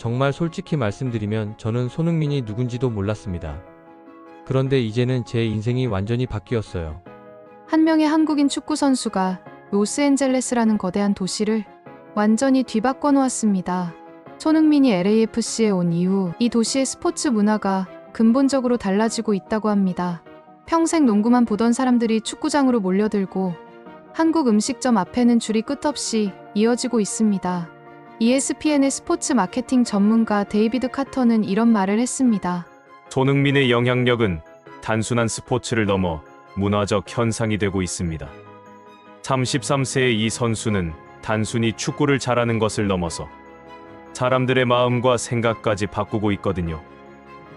정말 솔직히 말씀드리면 저는 손흥민이 누군지도 몰랐습니다. 그런데 이제는 제 인생이 완전히 바뀌었어요. 한 명의 한국인 축구 선수가 로스앤젤레스라는 거대한 도시를 완전히 뒤바꿔 놓았습니다. 손흥민이 LAFC에 온 이후 이 도시의 스포츠 문화가 근본적으로 달라지고 있다고 합니다. 평생 농구만 보던 사람들이 축구장으로 몰려들고 한국 음식점 앞에는 줄이 끝없이 이어지고 있습니다. ESPN의 스포츠 마케팅 전문가 데이비드 카터는 이런 말을 했습니다. 손흥민의 영향력은 단순한 스포츠를 넘어 문화적 현상이 되고 있습니다. 33세의 이 선수는 단순히 축구를 잘하는 것을 넘어서 사람들의 마음과 생각까지 바꾸고 있거든요.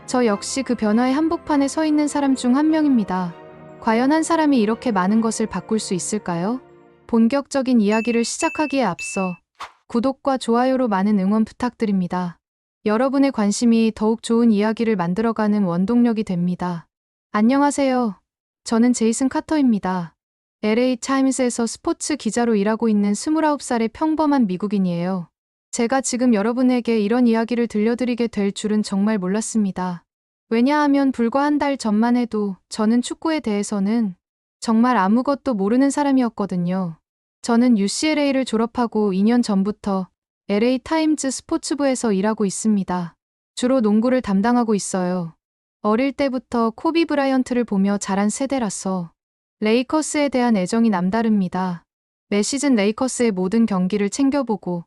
저 역시 그 변화의 한복판에 서 있는 사람 중 한 명입니다. 과연 한 사람이 이렇게 많은 것을 바꿀 수 있을까요? 본격적인 이야기를 시작하기에 앞서 구독과 좋아요로 많은 응원 부탁드립니다. 여러분의 관심이 더욱 좋은 이야기를 만들어가는 원동력이 됩니다. 안녕하세요. 저는 제이슨 카터입니다. LA 타임스에서 스포츠 기자로 일하고 있는 29살의 평범한 미국인이에요. 제가 지금 여러분에게 이런 이야기를 들려드리게 될 줄은 정말 몰랐습니다. 왜냐하면 불과 한 달 전만 해도 저는 축구에 대해서는 정말 아무것도 모르는 사람이었거든요. 저는 UCLA를 졸업하고 2년 전부터 LA 타임즈 스포츠부에서 일하고 있습니다. 주로 농구를 담당하고 있어요. 어릴 때부터 코비 브라이언트를 보며 자란 세대라서 레이커스에 대한 애정이 남다릅니다. 매 시즌 레이커스의 모든 경기를 챙겨보고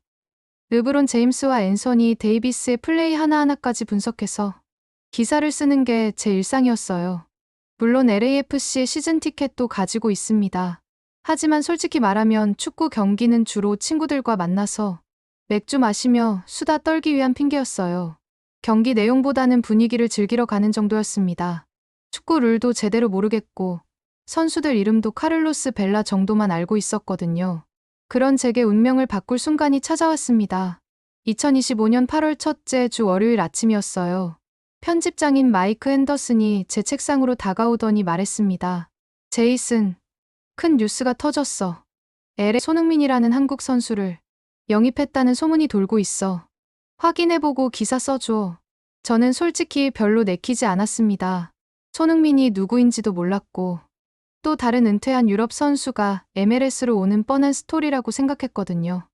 르브론 제임스와 앤서니 데이비스의 플레이 하나하나까지 분석해서 기사를 쓰는 게 제 일상이었어요. 물론 LAFC의 시즌 티켓도 가지고 있습니다. 하지만 솔직히 말하면 축구 경기는 주로 친구들과 만나서 맥주 마시며 수다 떨기 위한 핑계였어요. 경기 내용보다는 분위기를 즐기러 가는 정도였습니다. 축구 룰도 제대로 모르겠고 선수들 이름도 카를로스 벨라 정도만 알고 있었거든요. 그런 제게 운명을 바꿀 순간이 찾아왔습니다. 2025년 8월 첫째 주 월요일 아침이었어요. 편집장인 마이크 앤더슨이 제 책상으로 다가오더니 말했습니다. 제이슨, 큰 뉴스가 터졌어. LA 손흥민이라는 한국 선수를 영입했다는 소문이 돌고 있어. 확인해보고 기사 써줘. 저는 솔직히 별로 내키지 않았습니다. 손흥민이 누구인지도 몰랐고 또 다른 은퇴한 유럽 선수가 MLS로 오는 뻔한 스토리라고 생각했거든요.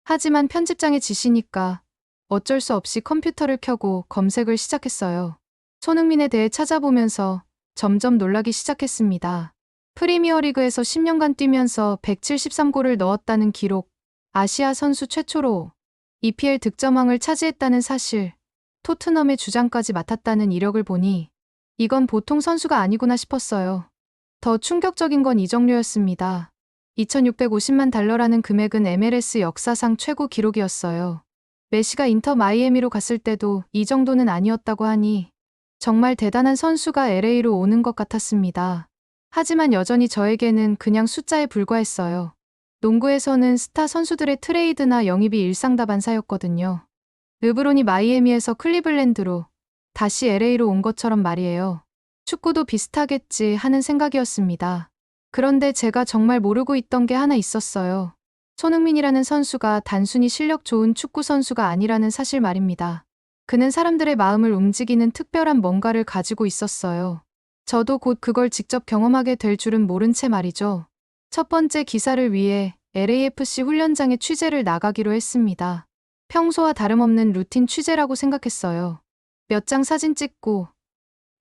하지만 편집장의 지시니까 어쩔 수 없이 컴퓨터를 켜고 검색을 시작했어요. 손흥민에 대해 찾아보면서 점점 놀라기 시작했습니다. 프리미어리그에서 10년간 뛰면서 173골을 넣었다는 기록, 아시아 선수 최초로 EPL 득점왕을 차지했다는 사실, 토트넘의 주장까지 맡았다는 이력을 보니 이건 보통 선수가 아니구나 싶었어요. 더 충격적인 건 이적료였습니다. 2,650만 달러라는 금액은 MLS 역사상 최고 기록이었어요. 메시가 인터 마이애미로 갔을 때도 이 정도는 아니었다고 하니 정말 대단한 선수가 LA로 오는 것 같았습니다. 하지만 여전히 저에게는 그냥 숫자에 불과했어요. 농구에서는 스타 선수들의 트레이드나 영입이 일상다반사였거든요. 르브론이 마이애미에서 클리블랜드로 다시 LA로 온 것처럼 말이에요. 축구도 비슷하겠지 하는 생각이었습니다. 그런데 제가 정말 모르고 있던 게 하나 있었어요. 손흥민이라는 선수가 단순히 실력 좋은 축구 선수가 아니라는 사실 말입니다. 그는 사람들의 마음을 움직이는 특별한 뭔가를 가지고 있었어요. 저도 곧 그걸 직접 경험하게 될 줄은 모른 채 말이죠. 첫 번째 기사를 위해 LAFC 훈련장에 취재를 나가기로 했습니다. 평소와 다름없는 루틴 취재라고 생각했어요. 몇 장 사진 찍고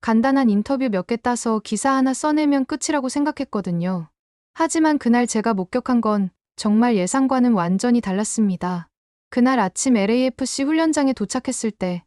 간단한 인터뷰 몇 개 따서 기사 하나 써내면 끝이라고 생각했거든요. 하지만 그날 제가 목격한 건 정말 예상과는 완전히 달랐습니다. 그날 아침 LAFC 훈련장에 도착했을 때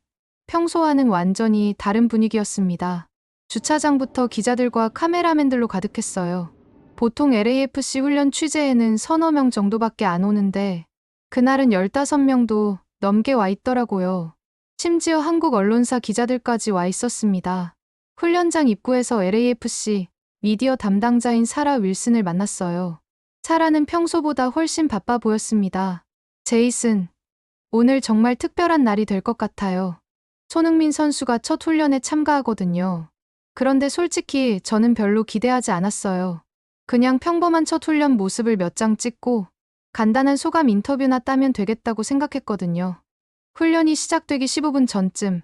평소와는 완전히 다른 분위기였습니다. 주차장부터 기자들과 카메라맨들로 가득했어요. 보통 LAFC 훈련 취재에는 서너 명 정도밖에 안 오는데 그날은 15명도 넘게 와 있더라고요. 심지어 한국 언론사 기자들까지 와 있었습니다. 훈련장 입구에서 LAFC 미디어 담당자인 사라 윌슨을 만났어요. 사라는 평소보다 훨씬 바빠 보였습니다. 제이슨, 오늘 정말 특별한 날이 될 것 같아요. 손흥민 선수가 첫 훈련에 참가하거든요. 그런데 솔직히 저는 별로 기대하지 않았어요. 그냥 평범한 첫 훈련 모습을 몇 장 찍고 간단한 소감 인터뷰나 따면 되겠다고 생각했거든요. 훈련이 시작되기 15분 전쯤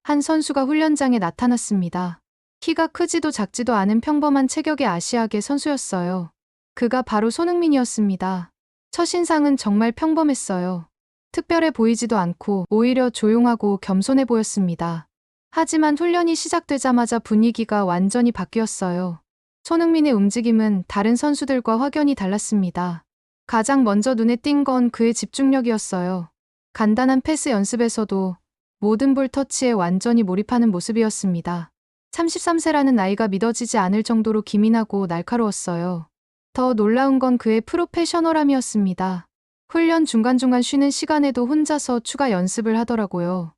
한 선수가 훈련장에 나타났습니다. 키가 크지도 작지도 않은 평범한 체격의 아시아계 선수였어요. 그가 바로 손흥민이었습니다. 첫인상은 정말 평범했어요. 특별해 보이지도 않고 오히려 조용하고 겸손해 보였습니다. 하지만 훈련이 시작되자마자 분위기가 완전히 바뀌었어요. 손흥민의 움직임은 다른 선수들과 확연히 달랐습니다. 가장 먼저 눈에 띈 건 그의 집중력이었어요. 간단한 패스 연습에서도 모든 볼 터치에 완전히 몰입하는 모습이었습니다. 33세라는 나이가 믿어지지 않을 정도로 기민하고 날카로웠어요. 더 놀라운 건 그의 프로페셔널함이었습니다. 훈련 중간중간 쉬는 시간에도 혼자서 추가 연습을 하더라고요.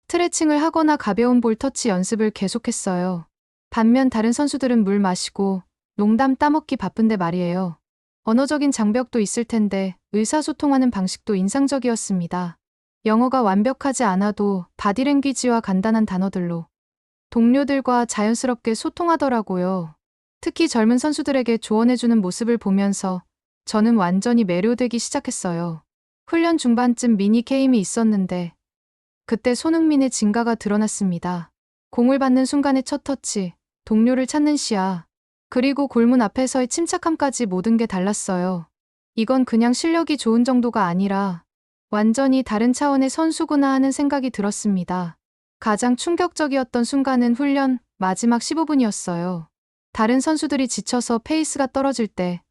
스트레칭을 하거나 가벼운 볼 터치 연습을 계속했어요. 반면 다른 선수들은 물 마시고 농담 따먹기 바쁜데 말이에요. 언어적인 장벽도 있을 텐데 의사소통하는 방식도 인상적이었습니다. 영어가 완벽하지 않아도 바디랭귀지와 간단한 단어들로 동료들과 자연스럽게 소통하더라고요. 특히 젊은 선수들에게 조언해주는 모습을 보면서 저는 완전히 매료되기 시작했어요. 훈련 중반쯤 미니 게임이 있었는데 그때 손흥민의 진가가 드러났습니다. 공을 받는 순간의 첫 터치, 동료를 찾는 시야, 그리고 골문 앞에서의 침착함까지 모든 게 달랐어요. 이건 그냥 실력이 좋은 정도가 아니라 완전히 다른 차원의 선수구나 하는 생각이 들었습니다. 가장 충격적이었던 순간은 훈련 마지막 15분이었어요. 다른 선수들이 지쳐서 페이스가 떨어질 때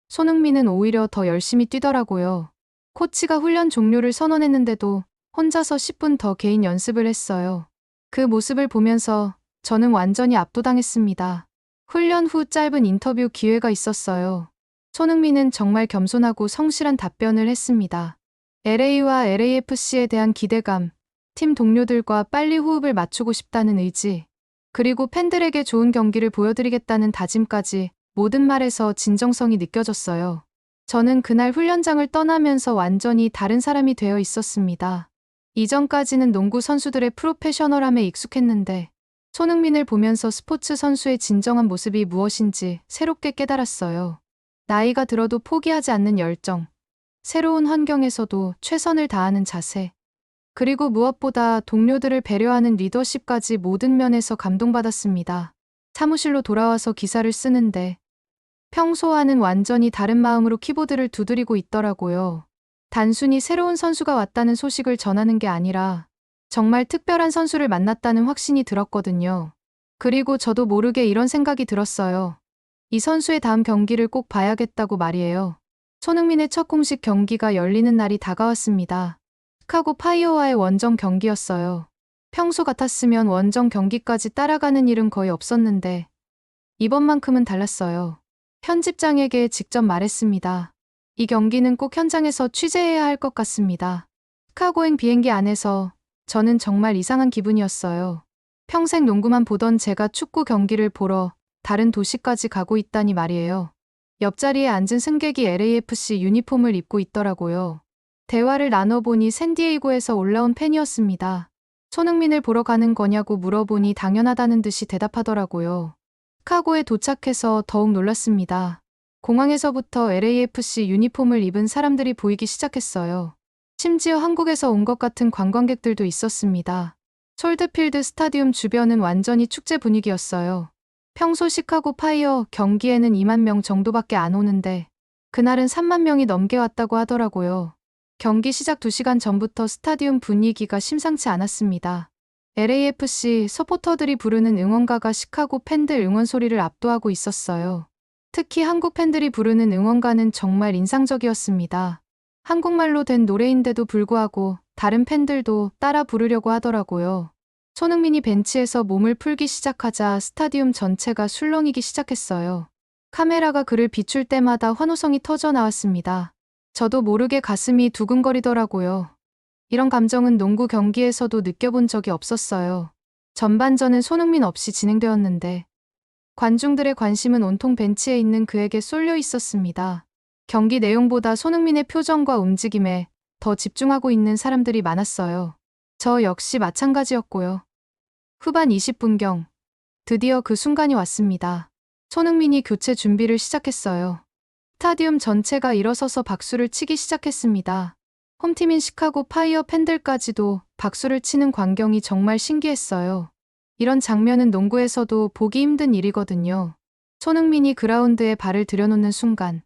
손흥민은 오히려 더 열심히 뛰더라고요. 코치가 훈련 종료를 선언했는데도 혼자서 10분 더 개인 연습을 했어요. 그 모습을 보면서 저는 완전히 압도당했습니다. 훈련 후 짧은 인터뷰 기회가 있었어요. 손흥민은 정말 겸손하고 성실한 답변을 했습니다. LA와 LAFC에 대한 기대감, 팀 동료들과 빨리 호흡을 맞추고 싶다는 의지, 그리고 팬들에게 좋은 경기를 보여드리겠다는 다짐까지 모든 말에서 진정성이 느껴졌어요. 저는 그날 훈련장을 떠나면서 완전히 다른 사람이 되어 있었습니다. 이전까지는 농구 선수들의 프로페셔널함에 익숙했는데 손흥민을 보면서 스포츠 선수의 진정한 모습이 무엇인지 새롭게 깨달았어요. 나이가 들어도 포기하지 않는 열정, 새로운 환경에서도 최선을 다하는 자세, 그리고 무엇보다 동료들을 배려하는 리더십까지 모든 면에서 감동받았습니다. 사무실로 돌아와서 기사를 쓰는데 평소와는 완전히 다른 마음으로 키보드를 두드리고 있더라고요. 단순히 새로운 선수가 왔다는 소식을 전하는 게 아니라 정말 특별한 선수를 만났다는 확신이 들었거든요. 그리고 저도 모르게 이런 생각이 들었어요. 이 선수의 다음 경기를 꼭 봐야겠다고 말이에요. 손흥민의 첫 공식 경기가 열리는 날이 다가왔습니다. 시카고 파이어와의 원정 경기였어요. 평소 같았으면 원정 경기까지 따라가는 일은 거의 없었는데 이번만큼은 달랐어요. 편집장에게 직접 말했습니다. 이 경기는 꼭 현장에서 취재해야 할 것 같습니다. 시카고행 비행기 안에서 저는 정말 이상한 기분이었어요. 평생 농구만 보던 제가 축구 경기를 보러 다른 도시까지 가고 있다니 말이에요. 옆자리에 앉은 승객이 LAFC 유니폼을 입고 있더라고요. 대화를 나눠보니 샌디에이고에서 올라온 팬이었습니다. 손흥민을 보러 가는 거냐고 물어보니 당연하다는 듯이 대답하더라고요. 시카고에 도착해서 더욱 놀랐습니다. 공항에서부터 LAFC 유니폼을 입은 사람들이 보이기 시작했어요. 심지어 한국에서 온 것 같은 관광객들도 있었습니다. 솔드필드 스타디움 주변은 완전히 축제 분위기였어요. 평소 시카고 파이어 경기에는 2만 명 정도밖에 안 오는데 그날은 3만 명이 넘게 왔다고 하더라고요. 경기 시작 2시간 전부터 스타디움 분위기가 심상치 않았습니다. LAFC 서포터들이 부르는 응원가가 시카고 팬들 응원 소리를 압도하고 있었어요. 특히 한국 팬들이 부르는 응원가는 정말 인상적이었습니다. 한국말로 된 노래인데도 불구하고 다른 팬들도 따라 부르려고 하더라고요. 손흥민이 벤치에서 몸을 풀기 시작하자 스타디움 전체가 술렁이기 시작했어요. 카메라가 그를 비출 때마다 환호성이 터져 나왔습니다. 저도 모르게 가슴이 두근거리더라고요. 이런 감정은 농구 경기에서도 느껴본 적이 없었어요. 전반전은 손흥민 없이 진행되었는데 관중들의 관심은 온통 벤치에 있는 그에게 쏠려 있었습니다. 경기 내용보다 손흥민의 표정과 움직임에 더 집중하고 있는 사람들이 많았어요. 저 역시 마찬가지였고요. 후반 20분경 드디어 그 순간이 왔습니다. 손흥민이 교체 준비를 시작했어요. 스타디움 전체가 일어서서 박수를 치기 시작했습니다. 홈팀인 시카고 파이어 팬들까지도 박수를 치는 광경이 정말 신기했어요. 이런 장면은 농구에서도 보기 힘든 일이거든요. 손흥민이 그라운드에 발을 들여놓는 순간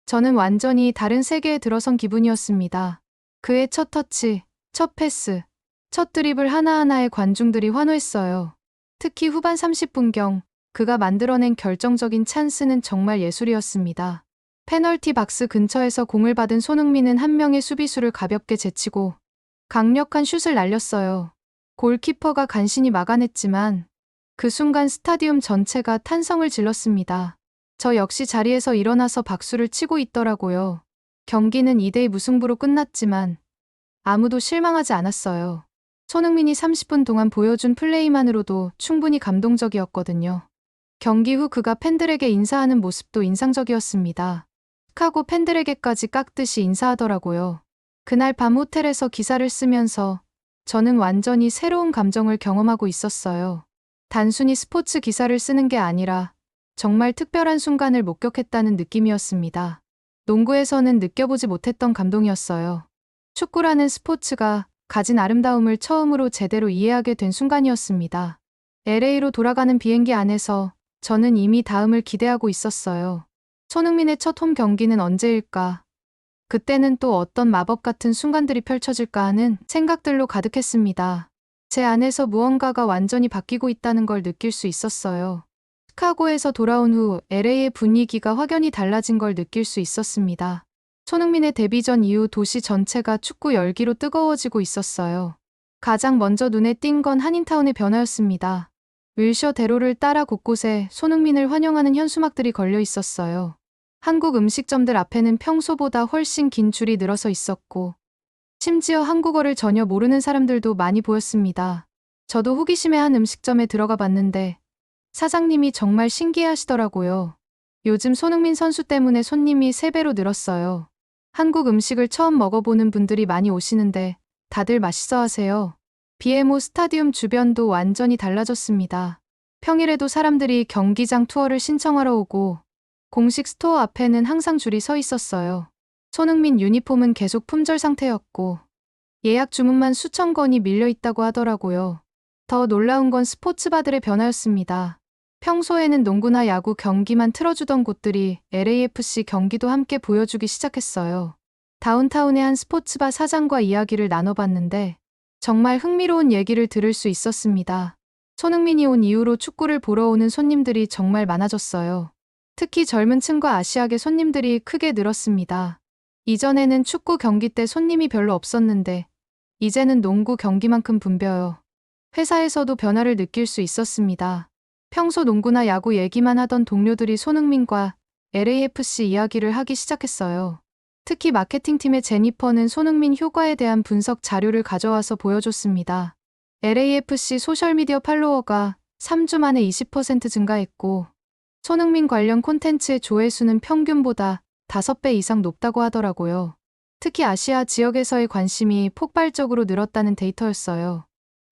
저는 완전히 다른 세계에 들어선 기분이었습니다. 그의 첫 터치, 첫 패스, 첫 드리블 하나하나에 관중들이 환호했어요. 특히 후반 30분경 그가 만들어낸 결정적인 찬스는 정말 예술이었습니다. 페널티 박스 근처에서 공을 받은 손흥민은 한 명의 수비수를 가볍게 제치고 강력한 슛을 날렸어요. 골키퍼가 간신히 막아냈지만 그 순간 스타디움 전체가 탄성을 질렀습니다. 저 역시 자리에서 일어나서 박수를 치고 있더라고요. 경기는 2대2 무승부로 끝났지만 아무도 실망하지 않았어요. 손흥민이 30분 동안 보여준 플레이만으로도 충분히 감동적이었거든요. 경기 후 그가 팬들에게 인사하는 모습도 인상적이었습니다. 시카고 팬들에게까지 깍듯이 인사하더라고요. 그날 밤 호텔에서 기사를 쓰면서 저는 완전히 새로운 감정을 경험하고 있었어요. 단순히 스포츠 기사를 쓰는 게 아니라 정말 특별한 순간을 목격했다는 느낌이었습니다. 농구에서는 느껴보지 못했던 감동이었어요. 축구라는 스포츠가 가진 아름다움을 처음으로 제대로 이해하게 된 순간이었습니다. LA로 돌아가는 비행기 안에서 저는 이미 다음을 기대하고 있었어요. 손흥민의 첫 홈 경기는 언제일까? 그때는 또 어떤 마법 같은 순간들이 펼쳐질까 하는 생각들로 가득했습니다. 제 안에서 무언가가 완전히 바뀌고 있다는 걸 느낄 수 있었어요. 시카고에서 돌아온 후 LA의 분위기가 확연히 달라진 걸 느낄 수 있었습니다. 손흥민의 데뷔전 이후 도시 전체가 축구 열기로 뜨거워지고 있었어요. 가장 먼저 눈에 띈 건 한인타운의 변화였습니다. 윌셔 대로를 따라 곳곳에 손흥민을 환영하는 현수막들이 걸려 있었어요. 한국 음식점들 앞에는 평소보다 훨씬 긴 줄이 늘어서 있었고 심지어 한국어를 전혀 모르는 사람들도 많이 보였습니다. 저도 호기심에 한 음식점에 들어가 봤는데 사장님이 정말 신기해하시더라고요. 요즘 손흥민 선수 때문에 손님이 3배로 늘었어요. 한국 음식을 처음 먹어보는 분들이 많이 오시는데 다들 맛있어 하세요. BMO 스타디움 주변도 완전히 달라졌습니다. 평일에도 사람들이 경기장 투어를 신청하러 오고 공식 스토어 앞에는 항상 줄이 서 있었어요. 손흥민 유니폼은 계속 품절 상태였고 예약 주문만 수천 건이 밀려 있다고 하더라고요. 더 놀라운 건 스포츠바들의 변화였습니다. 평소에는 농구나 야구 경기만 틀어주던 곳들이 LAFC 경기도 함께 보여주기 시작했어요. 다운타운의 한 스포츠바 사장과 이야기를 나눠봤는데 정말 흥미로운 얘기를 들을 수 있었습니다. 손흥민이 온 이후로 축구를 보러 오는 손님들이 정말 많아졌어요. 특히 젊은 층과 아시아계 손님들이 크게 늘었습니다. 이전에는 축구 경기 때 손님이 별로 없었는데 이제는 농구 경기만큼 붐벼요. 회사에서도 변화를 느낄 수 있었습니다. 평소 농구나 야구 얘기만 하던 동료들이 손흥민과 LAFC 이야기를 하기 시작했어요. 특히 마케팅팀의 제니퍼는 손흥민 효과에 대한 분석 자료를 가져와서 보여줬습니다. LAFC 소셜미디어 팔로워가 3주 만에 20% 증가했고 손흥민 관련 콘텐츠의 조회수는 평균보다 5배 이상 높다고 하더라고요. 특히 아시아 지역에서의 관심이 폭발적으로 늘었다는 데이터였어요.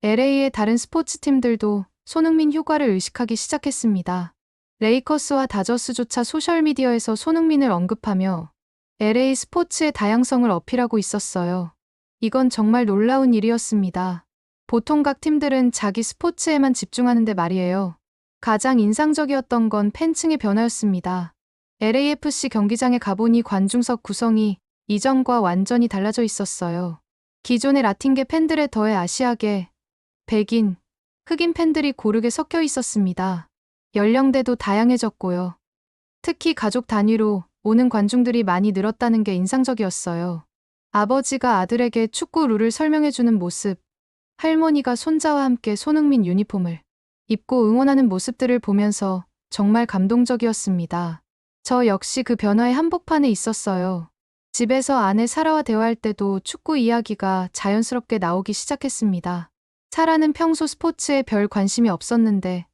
LA의 다른 스포츠팀들도 손흥민 효과를 의식하기 시작했습니다. 레이커스와 다저스조차 소셜미디어에서 손흥민을 언급하며 LA 스포츠의 다양성을 어필하고 있었어요. 이건 정말 놀라운 일이었습니다. 보통 각 팀들은 자기 스포츠에만 집중하는데 말이에요. 가장 인상적이었던 건 팬층의 변화였습니다. LAFC 경기장에 가보니 관중석 구성이 이전과 완전히 달라져 있었어요. 기존의 라틴계 팬들에 더해 아시아계, 백인, 흑인 팬들이 고르게 섞여 있었습니다. 연령대도 다양해졌고요. 특히 가족 단위로 오는 관중들이 많이 늘었다는 게 인상적이었어요. 아버지가 아들에게 축구 룰을 설명해주는 모습, 할머니가 손자와 함께 손흥민 유니폼을 입고 응원하는 모습들을 보면서 정말 감동적이었습니다. 저 역시 그 변화의 한복판에 있었어요. 집에서 아내 사라와 대화할 때도 축구 이야기가 자연스럽게 나오기 시작했습니다. 사라는 평소 스포츠에 별 관심이 없었는데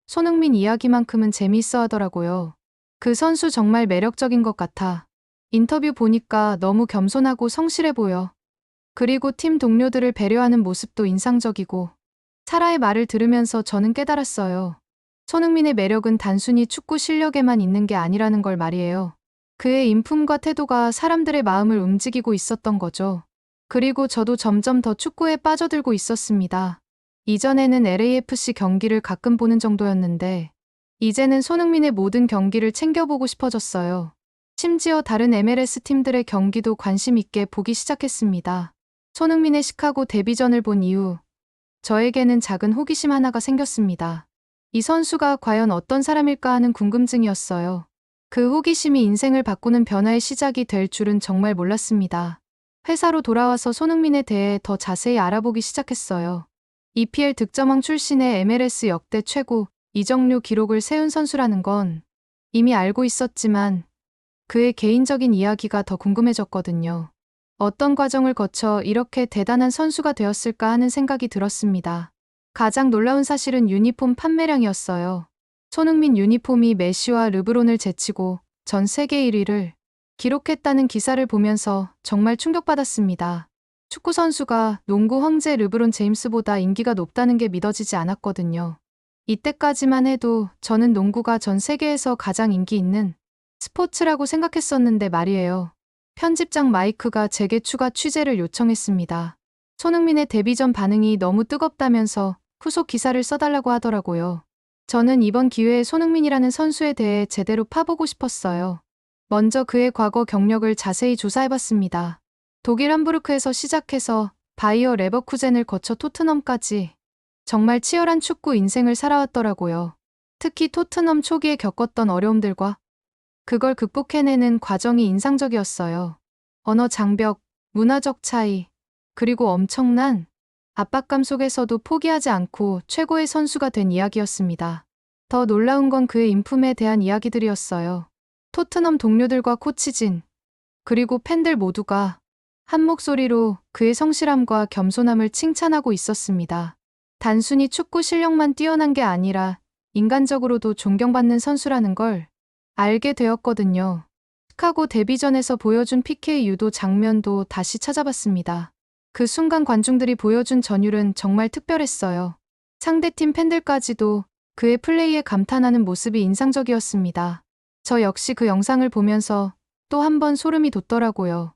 손흥민 이야기만큼은 재미있어 하더라고요. 그 선수 정말 매력적인 것 같아. 인터뷰 보니까 너무 겸손하고 성실해 보여. 그리고 팀 동료들을 배려하는 모습도 인상적이고 사라의 말을 들으면서 저는 깨달았어요. 손흥민의 매력은 단순히 축구 실력에만 있는 게 아니라는 걸 말이에요. 그의 인품과 태도가 사람들의 마음을 움직이고 있었던 거죠. 그리고 저도 점점 더 축구에 빠져들고 있었습니다. 이전에는 LAFC 경기를 가끔 보는 정도였는데 이제는 손흥민의 모든 경기를 챙겨보고 싶어졌어요. 심지어 다른 MLS 팀들의 경기도 관심 있게 보기 시작했습니다. 손흥민의 시카고 데뷔전을 본 이후 저에게는 작은 호기심 하나가 생겼습니다. 이 선수가 과연 어떤 사람일까 하는 궁금증이었어요. 그 호기심이 인생을 바꾸는 변화의 시작이 될 줄은 정말 몰랐습니다. 회사로 돌아와서 손흥민에 대해 더 자세히 알아보기 시작했어요. EPL 득점왕 출신의 MLS 역대 최고 이적료 기록을 세운 선수라는 건 이미 알고 있었지만 그의 개인적인 이야기가 더 궁금해졌거든요. 어떤 과정을 거쳐 이렇게 대단한 선수가 되었을까 하는 생각이 들었습니다. 가장 놀라운 사실은 유니폼 판매량이었어요. 손흥민 유니폼이 메시와 르브론을 제치고 전 세계 1위를 기록했다는 기사를 보면서 정말 충격받았습니다. 축구 선수가 농구 황제 르브론 제임스보다 인기가 높다는 게 믿어지지 않았거든요. 이때까지만 해도 저는 농구가 전 세계에서 가장 인기 있는 스포츠라고 생각했었는데 말이에요. 편집장 마이크가 제게 추가 취재를 요청했습니다. 손흥민의 데뷔전 반응이 너무 뜨겁다면서 후속 기사를 써달라고 하더라고요. 저는 이번 기회에 손흥민이라는 선수에 대해 제대로 파보고 싶었어요. 먼저 그의 과거 경력을 자세히 조사해봤습니다. 독일 함부르크에서 시작해서 바이어 레버쿠젠을 거쳐 토트넘까지 정말 치열한 축구 인생을 살아왔더라고요. 특히 토트넘 초기에 겪었던 어려움들과 그걸 극복해내는 과정이 인상적이었어요. 언어 장벽, 문화적 차이, 그리고 엄청난 압박감 속에서도 포기하지 않고 최고의 선수가 된 이야기였습니다. 더 놀라운 건 그의 인품에 대한 이야기들이었어요. 토트넘 동료들과 코치진, 그리고 팬들 모두가 한 목소리로 그의 성실함과 겸손함을 칭찬하고 있었습니다. 단순히 축구 실력만 뛰어난 게 아니라 인간적으로도 존경받는 선수라는 걸 알게 되었거든요. 시카고 데뷔전에서 보여준 PK 유도 장면도 다시 찾아봤습니다. 그 순간 관중들이 보여준 전율은 정말 특별했어요. 상대팀 팬들까지도 그의 플레이에 감탄하는 모습이 인상적이었습니다. 저 역시 그 영상을 보면서 또 한 번 소름이 돋더라고요.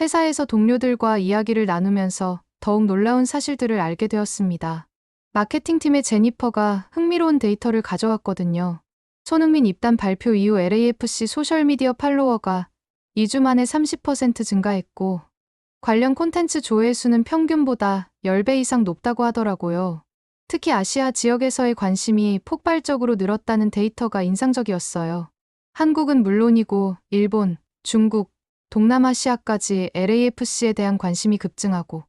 회사에서 동료들과 이야기를 나누면서 더욱 놀라운 사실들을 알게 되었습니다. 마케팅팀의 제니퍼가 흥미로운 데이터를 가져왔거든요. 손흥민 입단 발표 이후 LAFC 소셜미디어 팔로워가 2주 만에 30% 증가했고 관련 콘텐츠 조회수는 평균보다 10배 이상 높다고 하더라고요. 특히 아시아 지역에서의 관심이 폭발적으로 늘었다는 데이터가 인상적이었어요. 한국은 물론이고 일본, 중국, 동남아시아까지 LAFC에 대한 관심이 급증하고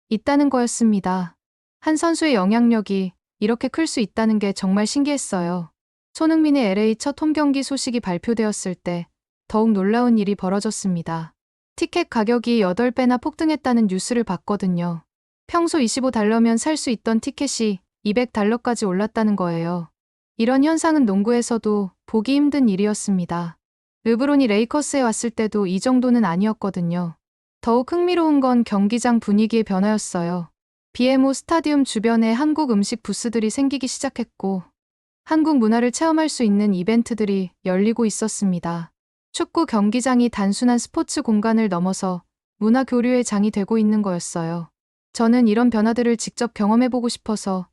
있다는 거였습니다. 한 선수의 영향력이 이렇게 클 수 있다는 게 정말 신기했어요. 손흥민의 LA 첫 홈경기 소식이 발표되었을 때 더욱 놀라운 일이 벌어졌습니다. 티켓 가격이 8배나 폭등했다는 뉴스를 봤거든요. 평소 $25면 살 수 있던 티켓이 $200까지 올랐다는 거예요. 이런 현상은 농구에서도 보기 힘든 일이었습니다. 르브론이 레이커스에 왔을 때도 이 정도는 아니었거든요. 더욱 흥미로운 건 경기장 분위기의 변화였어요. BMO 스타디움 주변에 한국 음식 부스들이 생기기 시작했고 한국 문화를 체험할 수 있는 이벤트들이 열리고 있었습니다. 축구 경기장이 단순한 스포츠 공간을 넘어서 문화 교류의 장이 되고 있는 거였어요. 저는 이런 변화들을 직접 경험해보고 싶어서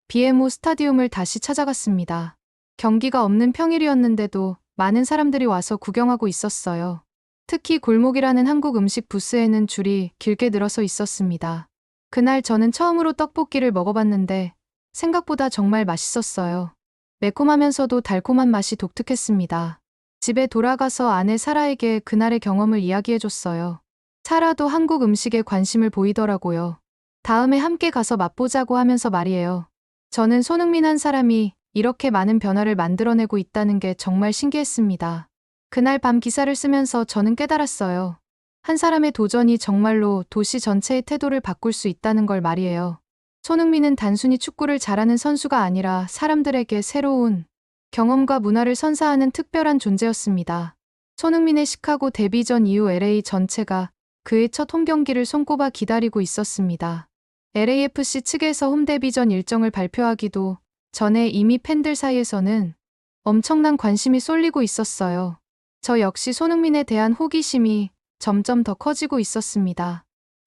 BMO 스타디움을 다시 찾아갔습니다. 경기가 없는 평일이었는데도 많은 사람들이 와서 구경하고 있었어요. 특히 골목이라는 한국 음식 부스에는 줄이 길게 늘어서 있었습니다. 그날 저는 처음으로 떡볶이를 먹어봤는데 생각보다 정말 맛있었어요. 매콤하면서도 달콤한 맛이 독특했습니다. 집에 돌아가서 아내 사라에게 그날의 경험을 이야기해줬어요. 사라도 한국 음식에 관심을 보이더라고요. 다음에 함께 가서 맛보자고 하면서 말이에요. 저는 손흥민 한 사람이 이렇게 많은 변화를 만들어내고 있다는 게 정말 신기했습니다. 그날 밤 기사를 쓰면서 저는 깨달았어요. 한 사람의 도전이 정말로 도시 전체의 태도를 바꿀 수 있다는 걸 말이에요. 손흥민은 단순히 축구를 잘하는 선수가 아니라 사람들에게 새로운 경험과 문화를 선사하는 특별한 존재였습니다. 손흥민의 시카고 데뷔전 이후 LA 전체가 그의 첫 홈경기를 손꼽아 기다리고 있었습니다. LAFC 측에서 홈 데뷔전 일정을 발표하기도 전에 이미 팬들 사이에서는 엄청난 관심이 쏠리고 있었어요. 저 역시 손흥민에 대한 호기심이 점점 더 커지고 있었습니다.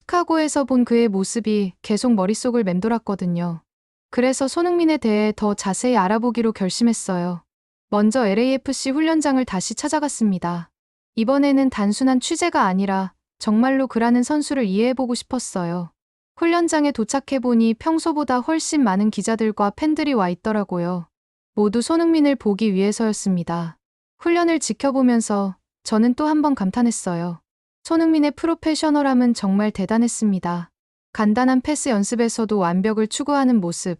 시카고에서 본 그의 모습이 계속 머릿속을 맴돌았거든요. 그래서 손흥민에 대해 더 자세히 알아보기로 결심했어요. 먼저 LAFC 훈련장을 다시 찾아갔습니다. 이번에는 단순한 취재가 아니라 정말로 그라는 선수를 이해해보고 싶었어요. 훈련장에 도착해보니 평소보다 훨씬 많은 기자들과 팬들이 와 있더라고요. 모두 손흥민을 보기 위해서였습니다. 훈련을 지켜보면서 저는 또 한 번 감탄했어요. 손흥민의 프로페셔널함은 정말 대단했습니다. 간단한 패스 연습에서도 완벽을 추구하는 모습,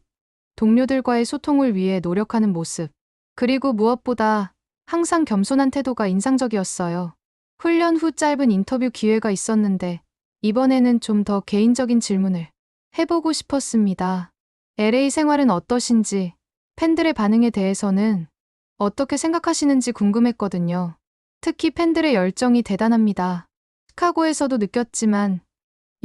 동료들과의 소통을 위해 노력하는 모습, 그리고 무엇보다 항상 겸손한 태도가 인상적이었어요. 훈련 후 짧은 인터뷰 기회가 있었는데 이번에는 좀 더 개인적인 질문을 해보고 싶었습니다. LA 생활은 어떠신지, 팬들의 반응에 대해서는 어떻게 생각하시는지 궁금했거든요. 특히 팬들의 열정이 대단합니다. 시카고에서도 느꼈지만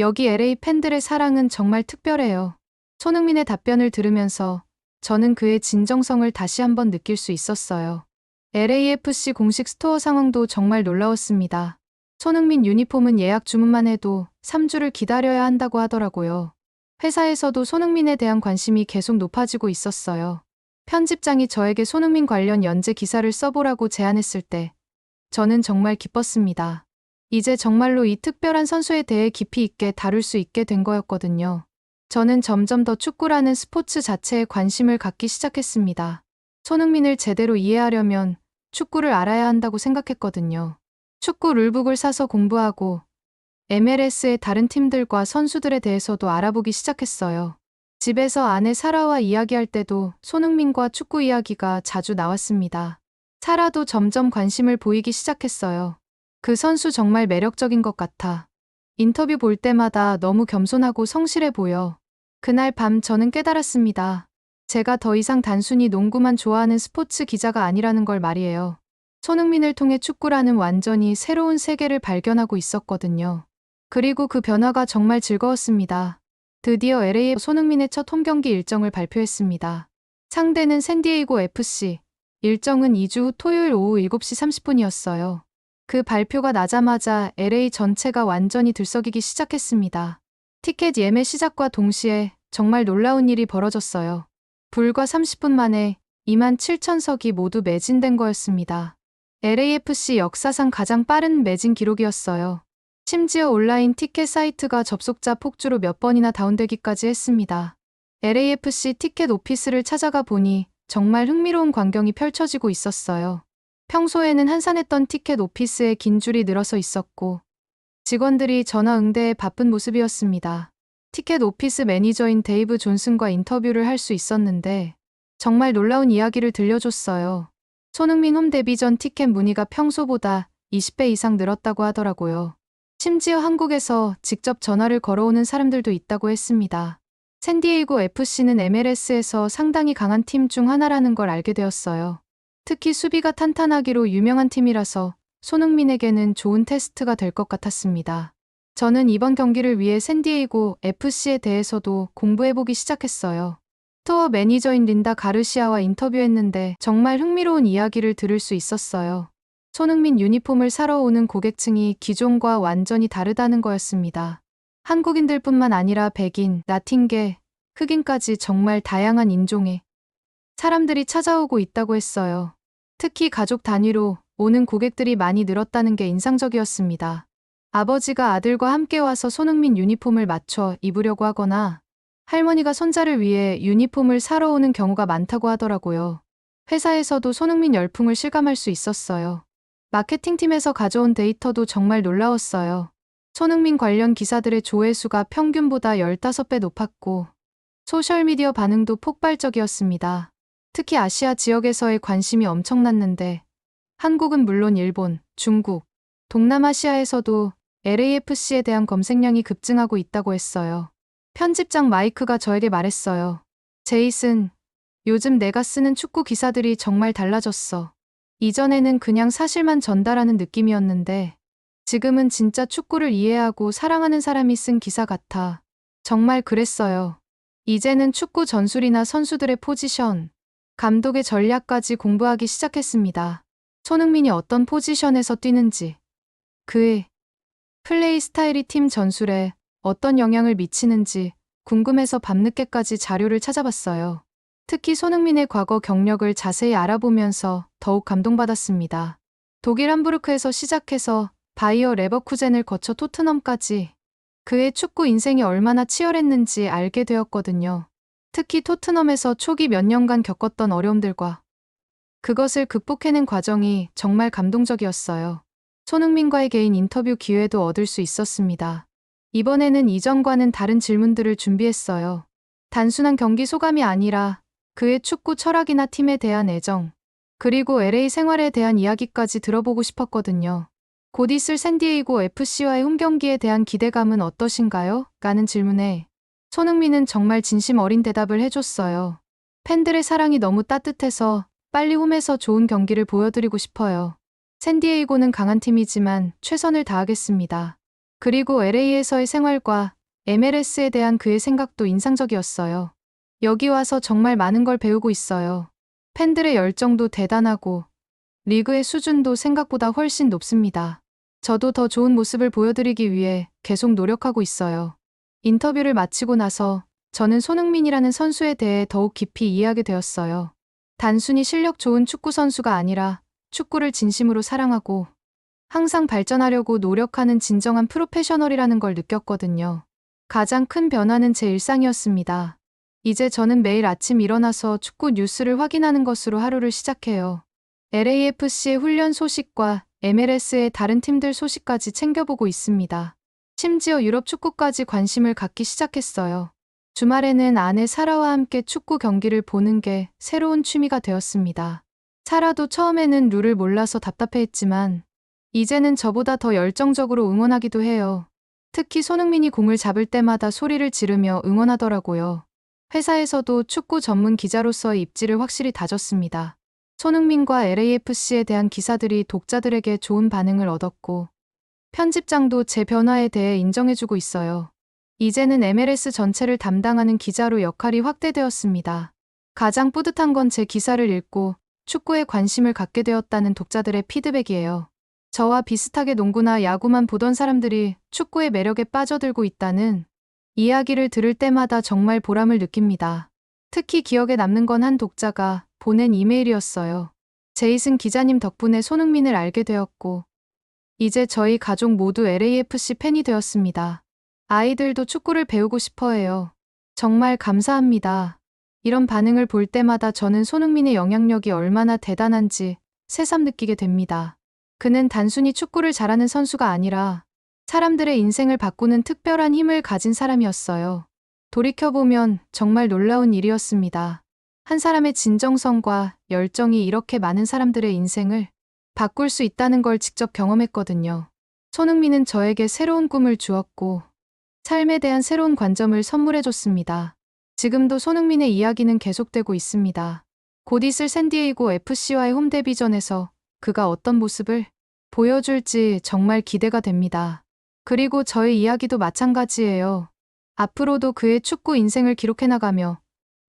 여기 LA 팬들의 사랑은 정말 특별해요. 손흥민의 답변을 들으면서 저는 그의 진정성을 다시 한번 느낄 수 있었어요. LAFC 공식 스토어 상황도 정말 놀라웠습니다. 손흥민 유니폼은 예약 주문만 해도 3주를 기다려야 한다고 하더라고요. 회사에서도 손흥민에 대한 관심이 계속 높아지고 있었어요. 편집장이 저에게 손흥민 관련 연재 기사를 써보라고 제안했을 때 저는 정말 기뻤습니다. 이제 정말로 이 특별한 선수에 대해 깊이 있게 다룰 수 있게 된 거였거든요. 저는 점점 더 축구라는 스포츠 자체에 관심을 갖기 시작했습니다. 손흥민을 제대로 이해하려면 축구를 알아야 한다고 생각했거든요. 축구 룰북을 사서 공부하고 MLS의 다른 팀들과 선수들에 대해서도 알아보기 시작했어요. 집에서 아내 사라와 이야기할 때도 손흥민과 축구 이야기가 자주 나왔습니다. 사라도 점점 관심을 보이기 시작했어요. 그 선수 정말 매력적인 것 같아. 인터뷰 볼 때마다 너무 겸손하고 성실해 보여. 그날 밤 저는 깨달았습니다. 제가 더 이상 단순히 농구만 좋아하는 스포츠 기자가 아니라는 걸 말이에요. 손흥민을 통해 축구라는 완전히 새로운 세계를 발견하고 있었거든요. 그리고 그 변화가 정말 즐거웠습니다. 드디어 LA에 손흥민의 첫 홈경기 일정을 발표했습니다. 상대는 샌디에이고 FC. 일정은 2주 후 토요일 오후 7시 30분이었어요. 그 발표가 나자마자 LA 전체가 완전히 들썩이기 시작했습니다. 티켓 예매 시작과 동시에 정말 놀라운 일이 벌어졌어요. 불과 30분 만에 27,000석이 모두 매진된 거였습니다. LAFC 역사상 가장 빠른 매진 기록이었어요. 심지어 온라인 티켓 사이트가 접속자 폭주로 몇 번이나 다운되기까지 했습니다. LAFC 티켓 오피스를 찾아가 보니 정말 흥미로운 광경이 펼쳐지고 있었어요. 평소에는 한산했던 티켓 오피스에 긴 줄이 늘어서 있었고 직원들이 전화 응대에 바쁜 모습이었습니다. 티켓 오피스 매니저인 데이브 존슨과 인터뷰를 할 수 있었는데 정말 놀라운 이야기를 들려줬어요. 손흥민 홈 데뷔 전 티켓 문의가 평소보다 20배 이상 늘었다고 하더라고요. 심지어 한국에서 직접 전화를 걸어오는 사람들도 있다고 했습니다. 샌디에이고 FC는 MLS에서 상당히 강한 팀 중 하나라는 걸 알게 되었어요. 특히 수비가 탄탄하기로 유명한 팀이라서 손흥민에게는 좋은 테스트가 될 것 같았습니다. 저는 이번 경기를 위해 샌디에이고 FC에 대해서도 공부해보기 시작했어요. 스토어 매니저인 린다 가르시아와 인터뷰했는데 정말 흥미로운 이야기를 들을 수 있었어요. 손흥민 유니폼을 사러 오는 고객층이 기존과 완전히 다르다는 거였습니다. 한국인들뿐만 아니라 백인, 라틴계, 흑인까지 정말 다양한 인종의 사람들이 찾아오고 있다고 했어요. 특히 가족 단위로 오는 고객들이 많이 늘었다는 게 인상적이었습니다. 아버지가 아들과 함께 와서 손흥민 유니폼을 맞춰 입으려고 하거나 할머니가 손자를 위해 유니폼을 사러 오는 경우가 많다고 하더라고요. 회사에서도 손흥민 열풍을 실감할 수 있었어요. 마케팅팀에서 가져온 데이터도 정말 놀라웠어요. 손흥민 관련 기사들의 조회수가 평균보다 15배 높았고 소셜미디어 반응도 폭발적이었습니다. 특히 아시아 지역에서의 관심이 엄청났는데 한국은 물론 일본, 중국, 동남아시아에서도 LAFC에 대한 검색량이 급증하고 있다고 했어요. 편집장 마이크가 저에게 말했어요. 제이슨, 요즘 내가 쓰는 축구 기사들이 정말 달라졌어. 이전에는 그냥 사실만 전달하는 느낌이었는데 지금은 진짜 축구를 이해하고 사랑하는 사람이 쓴 기사 같아. 정말 그랬어요. 이제는 축구 전술이나 선수들의 포지션, 감독의 전략까지 공부하기 시작했습니다. 손흥민이 어떤 포지션에서 뛰는지, 그의 플레이 스타일이 팀 전술에 어떤 영향을 미치는지 궁금해서 밤늦게까지 자료를 찾아봤어요. 특히 손흥민의 과거 경력을 자세히 알아보면서 더욱 감동받았습니다. 독일 함부르크에서 시작해서 바이어 레버쿠젠을 거쳐 토트넘까지 그의 축구 인생이 얼마나 치열했는지 알게 되었거든요. 특히 토트넘에서 초기 몇 년간 겪었던 어려움들과 그것을 극복해낸 과정이 정말 감동적이었어요. 손흥민과의 개인 인터뷰 기회도 얻을 수 있었습니다. 이번에는 이전과는 다른 질문들을 준비했어요. 단순한 경기 소감이 아니라 그의 축구 철학이나 팀에 대한 애정, 그리고 LA 생활에 대한 이야기까지 들어보고 싶었거든요. 곧 있을 샌디에이고 FC와의 홈경기에 대한 기대감은 어떠신가요? 라는 질문에 손흥민은 정말 진심 어린 대답을 해줬어요. 팬들의 사랑이 너무 따뜻해서 빨리 홈에서 좋은 경기를 보여드리고 싶어요. 샌디에이고는 강한 팀이지만 최선을 다하겠습니다. 그리고 LA에서의 생활과 MLS에 대한 그의 생각도 인상적이었어요. 여기 와서 정말 많은 걸 배우고 있어요. 팬들의 열정도 대단하고 리그의 수준도 생각보다 훨씬 높습니다. 저도 더 좋은 모습을 보여드리기 위해 계속 노력하고 있어요. 인터뷰를 마치고 나서 저는 손흥민이라는 선수에 대해 더욱 깊이 이해하게 되었어요. 단순히 실력 좋은 축구 선수가 아니라 축구를 진심으로 사랑하고 항상 발전하려고 노력하는 진정한 프로페셔널이라는 걸 느꼈거든요. 가장 큰 변화는 제 일상이었습니다. 이제 저는 매일 아침 일어나서 축구 뉴스를 확인하는 것으로 하루를 시작해요. LAFC의 훈련 소식과 MLS의 다른 팀들 소식까지 챙겨보고 있습니다. 심지어 유럽 축구까지 관심을 갖기 시작했어요. 주말에는 아내 사라와 함께 축구 경기를 보는 게 새로운 취미가 되었습니다. 사라도 처음에는 룰을 몰라서 답답해했지만 이제는 저보다 더 열정적으로 응원하기도 해요. 특히 손흥민이 공을 잡을 때마다 소리를 지르며 응원하더라고요. 회사에서도 축구 전문 기자로서의 입지를 확실히 다졌습니다. 손흥민과 LAFC에 대한 기사들이 독자들에게 좋은 반응을 얻었고 편집장도 제 변화에 대해 인정해주고 있어요. 이제는 MLS 전체를 담당하는 기자로 역할이 확대되었습니다. 가장 뿌듯한 건 제 기사를 읽고 축구에 관심을 갖게 되었다는 독자들의 피드백이에요. 저와 비슷하게 농구나 야구만 보던 사람들이 축구의 매력에 빠져들고 있다는 이야기를 들을 때마다 정말 보람을 느낍니다. 특히 기억에 남는 건 한 독자가 보낸 이메일이었어요. 제이슨 기자님 덕분에 손흥민을 알게 되었고 이제 저희 가족 모두 LAFC 팬이 되었습니다. 아이들도 축구를 배우고 싶어 해요. 정말 감사합니다. 이런 반응을 볼 때마다 저는 손흥민의 영향력이 얼마나 대단한지 새삼 느끼게 됩니다. 그는 단순히 축구를 잘하는 선수가 아니라 사람들의 인생을 바꾸는 특별한 힘을 가진 사람이었어요. 돌이켜보면 정말 놀라운 일이었습니다. 한 사람의 진정성과 열정이 이렇게 많은 사람들의 인생을 바꿀 수 있다는 걸 직접 경험했거든요. 손흥민은 저에게 새로운 꿈을 주었고 삶에 대한 새로운 관점을 선물해줬습니다. 지금도 손흥민의 이야기는 계속되고 있습니다. 곧 있을 샌디에이고 FC와의 홈 데뷔전에서 그가 어떤 모습을 보여줄지 정말 기대가 됩니다. 그리고 저의 이야기도 마찬가지예요. 앞으로도 그의 축구 인생을 기록해나가며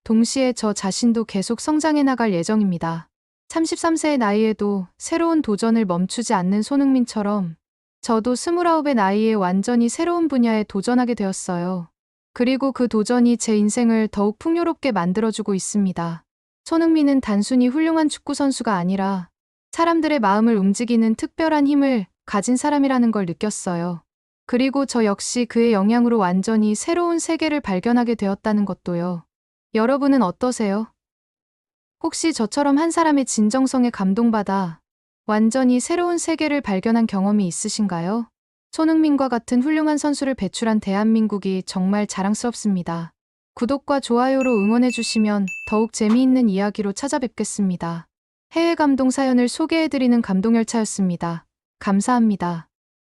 동시에 저 자신도 계속 성장해 나갈 예정입니다. 33세의 나이에도 새로운 도전을 멈추지 않는 손흥민처럼 저도 29의 나이에 완전히 새로운 분야에 도전하게 되었어요. 그리고 그 도전이 제 인생을 더욱 풍요롭게 만들어주고 있습니다. 손흥민은 단순히 훌륭한 축구 선수가 아니라 사람들의 마음을 움직이는 특별한 힘을 가진 사람이라는 걸 느꼈어요. 그리고 저 역시 그의 영향으로 완전히 새로운 세계를 발견하게 되었다는 것도요. 여러분은 어떠세요? 혹시 저처럼 한 사람의 진정성에 감동받아 완전히 새로운 세계를 발견한 경험이 있으신가요? 손흥민과 같은 훌륭한 선수를 배출한 대한민국이 정말 자랑스럽습니다. 구독과 좋아요로 응원해주시면 더욱 재미있는 이야기로 찾아뵙겠습니다. 해외 감동 사연을 소개해드리는 감동열차였습니다. 감사합니다.